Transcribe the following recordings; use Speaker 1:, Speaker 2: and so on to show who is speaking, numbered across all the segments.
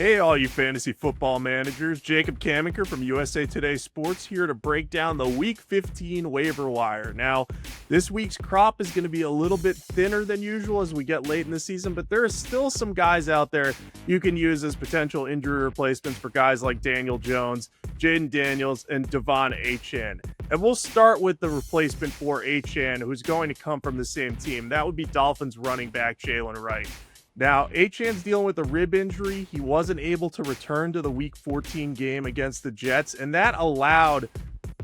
Speaker 1: Hey, all you fantasy football managers. Jacob Camenker from USA Today Sports here to break down the Week 15 waiver wire. Now, this week's crop is going to be a little bit thinner than usual as we get late in the season, but there are still some guys out there you can use as potential injury replacements for guys like Daniel Jones, Jaden Daniels, and Devon Achane. And we'll start with the replacement for Achane, who's going to come from the same team. That would be Dolphins running back Jalen Wright. Now, Achane's dealing with a rib injury. He wasn't able to return to the Week 14 game against the Jets, and that allowed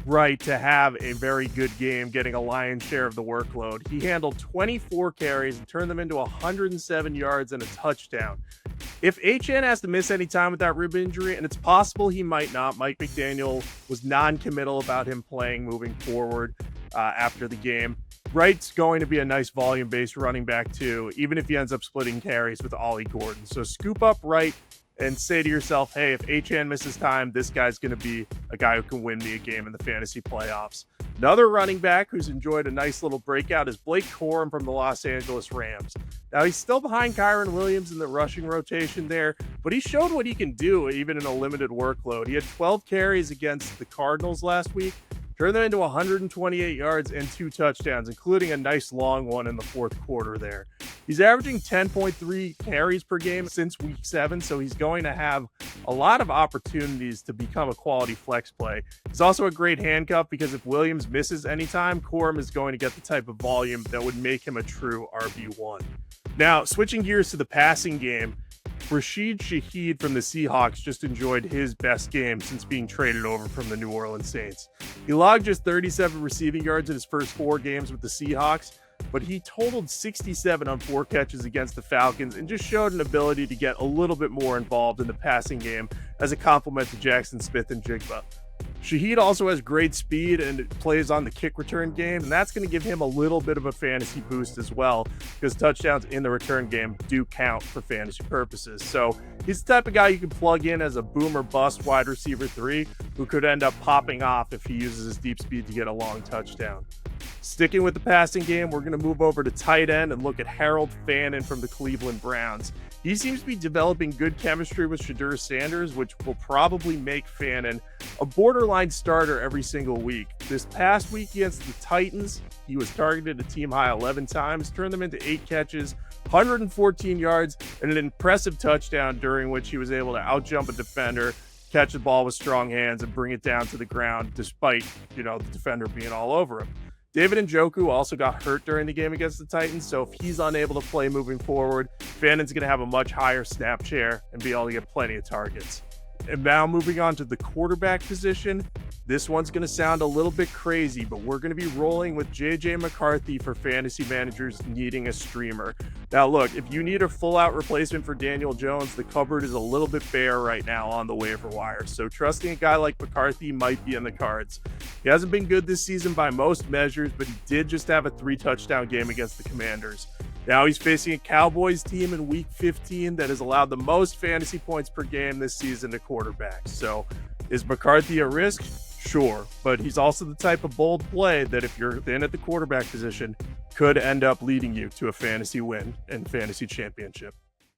Speaker 1: Wright to have a very good game, getting a lion's share of the workload. He handled 24 carries and turned them into 107 yards and a touchdown. If Achane has to miss any time with that rib injury, and it's possible he might not, Mike McDaniel was non-committal about him playing moving forward after the game. Wright's going to be a nice volume-based running back too, even if he ends up splitting carries with Ollie Gordon. So scoop up Wright and say to yourself, hey, if Achane misses time, this guy's going to be a guy who can win me a game in the fantasy playoffs. Another running back who's enjoyed a nice little breakout is Blake Corum from the Los Angeles Rams. Now, he's still behind Kyren Williams in the rushing rotation there, but he showed what he can do even in a limited workload. He had 12 carries against the Cardinals last week, turned them into 128 yards and 2 touchdowns, including a nice long one in the fourth quarter there. He's averaging 10.3 carries per game since week 7, so he's going to have a lot of opportunities to become a quality flex play. He's also a great handcuff because if Williams misses any time, Corum is going to get the type of volume that would make him a true RB1. Now, switching gears to the passing game, Rashid Shaheed from the Seahawks just enjoyed his best game since being traded over from the New Orleans Saints. He logged just 37 receiving yards in his first 4 games with the Seahawks, but he totaled 67 on 4 catches against the Falcons and just showed an ability to get a little bit more involved in the passing game as a complement to Jackson Smith and Jigba. Shaheed also has great speed and plays on the kick return game, and that's going to give him a little bit of a fantasy boost as well because touchdowns in the return game do count for fantasy purposes. So he's the type of guy you can plug in as a boom or bust wide receiver 3 who could end up popping off if he uses his deep speed to get a long touchdown. Sticking with the passing game, we're going to move over to tight end and look at Harold Fannin from the Cleveland Browns. He seems to be developing good chemistry with Shedeur Sanders, which will probably make Fannin a borderline starter every single week. This past week against the Titans, he was targeted a team high 11 times, turned them into 8 catches, 114 yards, and an impressive touchdown during which he was able to outjump a defender, catch the ball with strong hands, and bring it down to the ground despite, the defender being all over him. David Njoku also got hurt during the game against the Titans, so if he's unable to play moving forward, Fannin's going to have a much higher snap share and be able to get plenty of targets. And now moving on to the quarterback position, this one's going to sound a little bit crazy, but we're going to be rolling with J.J. McCarthy for fantasy managers needing a streamer. Now look, if you need a full-out replacement for Daniel Jones, the cupboard is a little bit bare right now on the waiver wire, so trusting a guy like McCarthy might be in the cards. He hasn't been good this season by most measures, but he did just have a 3-touchdown game against the Commanders. Now he's facing a Cowboys team in Week 15 that has allowed the most fantasy points per game this season to quarterbacks. So is McCarthy a risk? Sure, but he's also the type of bold play that if you're thin at the quarterback position, could end up leading you to a fantasy win and fantasy championship.